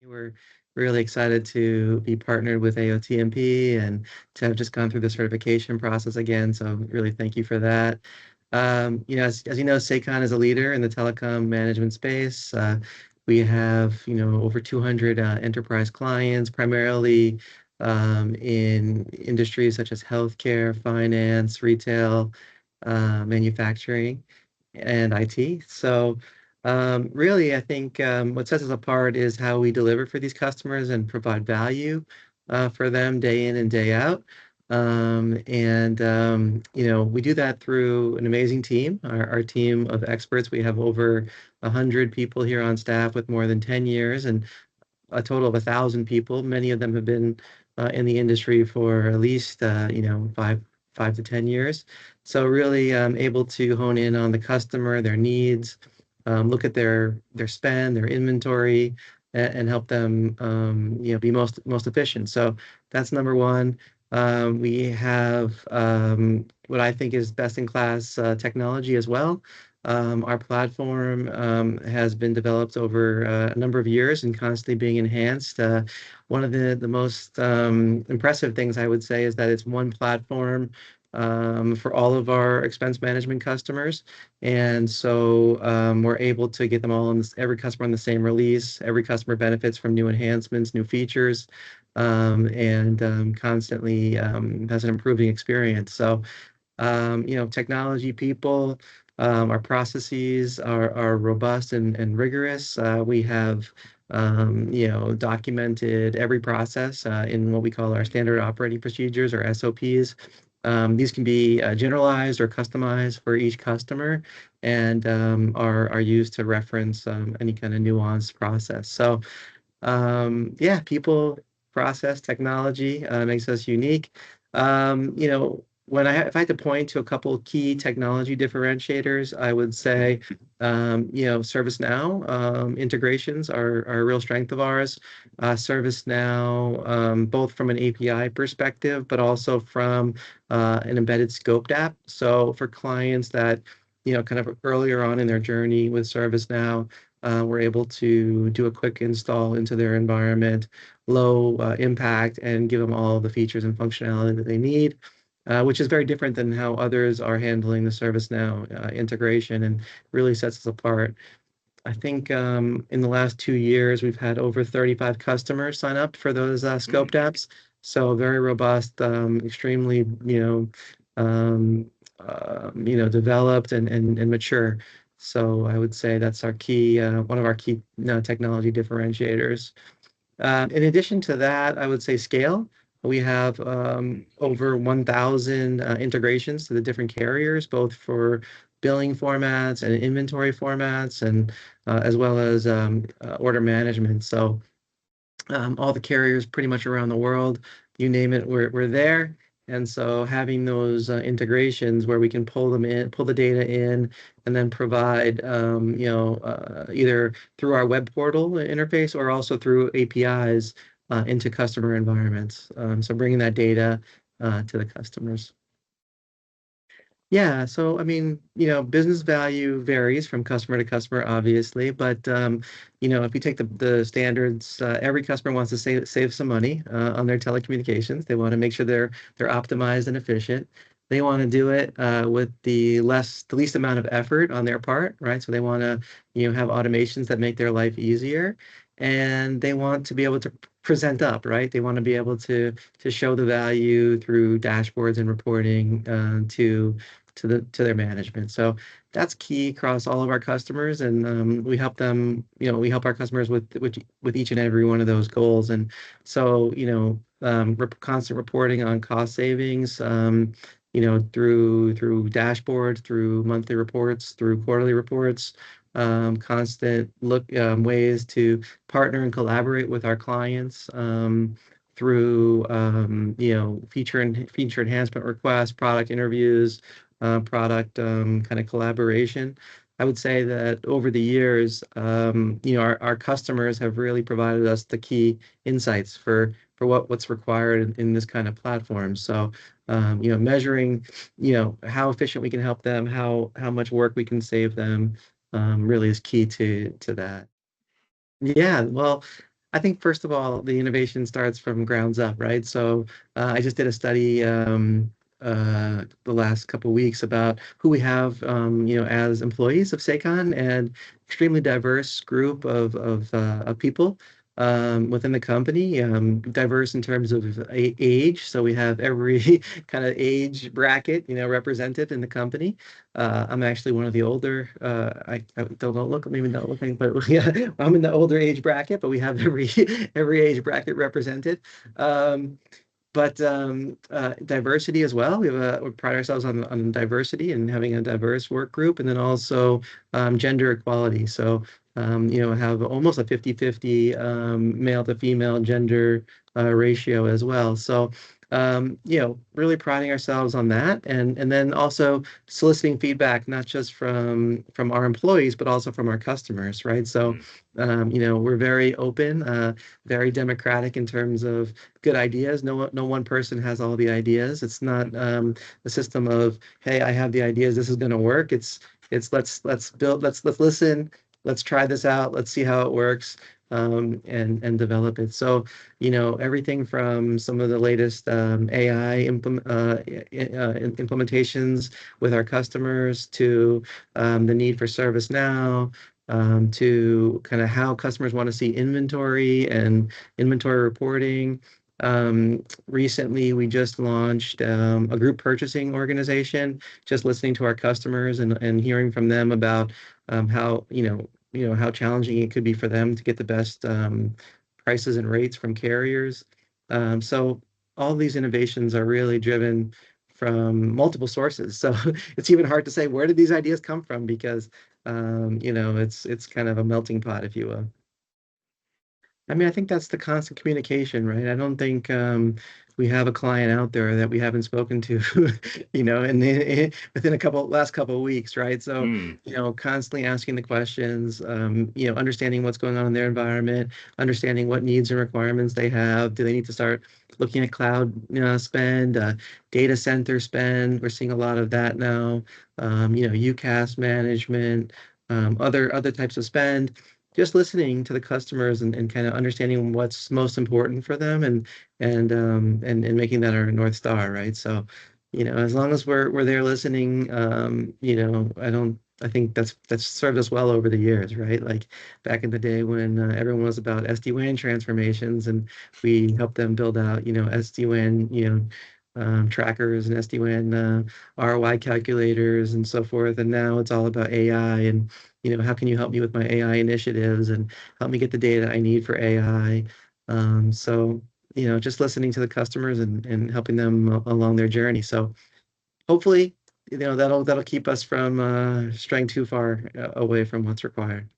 We're really excited to be partnered with AOTMP and to have just gone through the certification process again. So really thank you for that. As you know, Sakon is a leader in the telecom management space. We have, over 200 enterprise clients, primarily in industries such as healthcare, finance, retail, manufacturing, and IT. So really, I think what sets us apart is how we deliver for these customers and provide value for them day in and day out. We do that through an amazing team, our team of experts. We have over 100 people here on staff with more than 10 years and a total of 1,000 people. Many of them have been in the industry for at least, five to 10 years. So really able to hone in on the customer, their needs, look at their spend, their inventory, and help them be most efficient. So that's number one. We have what I think is best in class technology as well. Our platform has been developed over a number of years and constantly being enhanced. One of the most impressive things I would say is that it's one platform for all of our expense management customers. And so we're able to get them all on every customer on the same release. Every customer benefits from new enhancements, new features, and constantly has an improving experience. So, technology, people, our processes are robust and rigorous. We have documented every process in what we call our standard operating procedures or SOPs. These can be generalized or customized for each customer and are used to reference any kind of nuanced process. So yeah, people, process, technology makes us unique. If I had to point to a couple key technology differentiators, I would say, ServiceNow integrations are a real strength of ours. ServiceNow, both from an API perspective, but also from an embedded scoped app. So for clients that, kind of earlier on in their journey with ServiceNow, we're able to do a quick install into their environment, low impact, and give them all the features and functionality that they need, which is very different than how others are handling the ServiceNow integration and really sets us apart. I think in the last 2 years, we've had over 35 customers sign up for those scoped apps. So very robust, extremely, developed and mature. So I would say that's our key, one of our key technology differentiators. In addition to that, I would say scale. We have over 1,000 integrations to the different carriers, both for billing formats and inventory formats, and as well as order management. So all the carriers pretty much around the world, you name it, we're there. And so having those integrations where we can pull them in, pull the data in, and then provide, either through our web portal interface or also through APIs into customer environments. So bringing that data to the customers. Yeah, so I mean, business value varies from customer to customer, obviously, but if you take the standards, every customer wants to save some money on their telecommunications. They want to make sure they're optimized and efficient. They want to do it with the least amount of effort on their part, right? So they want to, have automations that make their life easier, and they want to be able to present up, right? They want to be able to show the value through dashboards and reporting to their management. So that's key across all of our customers, and we help them. We help our customers with each and every one of those goals. And so constant reporting on cost savings. Through dashboards, through monthly reports, through quarterly reports, constant ways to partner and collaborate with our clients through feature enhancement requests, product interviews, product kind of collaboration. I would say that over the years, our customers have really provided us the key insights for what's required in this kind of platform. So, measuring, how efficient we can help them, how much work we can save them, really is key to that. Yeah, well, I think first of all, the innovation starts from grounds up, right? So I just did a study the last couple of weeks about who we have, as employees of Sakon, and extremely diverse group of people within the company, diverse in terms of age. So we have every kind of age bracket, represented in the company. I'm actually one of the older. I don't look, maybe not looking, but yeah, I'm in the older age bracket. But we have every every age bracket represented. Um, but diversity as well. We pride ourselves on diversity and having a diverse work group, and then also gender equality. So have almost a 50-50 male to female gender ratio as well. So really priding ourselves on that, and then also soliciting feedback, not just from our employees, but also from our customers, right? So Mm, we're very open, very democratic in terms of good ideas. No one person has all the ideas. It's not a system of, hey, I have the ideas, this is going to work. It's let's build, let's listen, let's try this out, let's see how it works, and develop it. So, everything from some of the latest AI implementations with our customers to the need for service now. To kind of how customers want to see inventory and inventory reporting. Recently, we just launched a group purchasing organization, just listening to our customers and hearing from them about how, how challenging it could be for them to get the best prices and rates from carriers. So all these innovations are really driven from multiple sources. So it's even hard to say where did these ideas come from because it's kind of a melting pot, if you will. I mean, I think that's the constant communication, right? I don't think we have a client out there that we haven't spoken to, within last couple of weeks, right? So, mm, constantly asking the questions, understanding what's going on in their environment, understanding what needs and requirements they have. Do they need to start looking at cloud, spend, data center spend? We're seeing a lot of that now. UCaaS management, other types of spend, just listening to the customers and kind of understanding what's most important for them, and making that our North Star, right? So, as long as we're there listening, I think that's served us well over the years, right? Like back in the day when everyone was about SD-WAN transformations, and we helped them build out, SD-WAN, trackers and SD-WAN ROI calculators and so forth. And now it's all about AI and, how can you help me with my AI initiatives and help me get the data I need for AI? So, just listening to the customers and helping them along their journey. So hopefully, that'll keep us from straying too far away from what's required.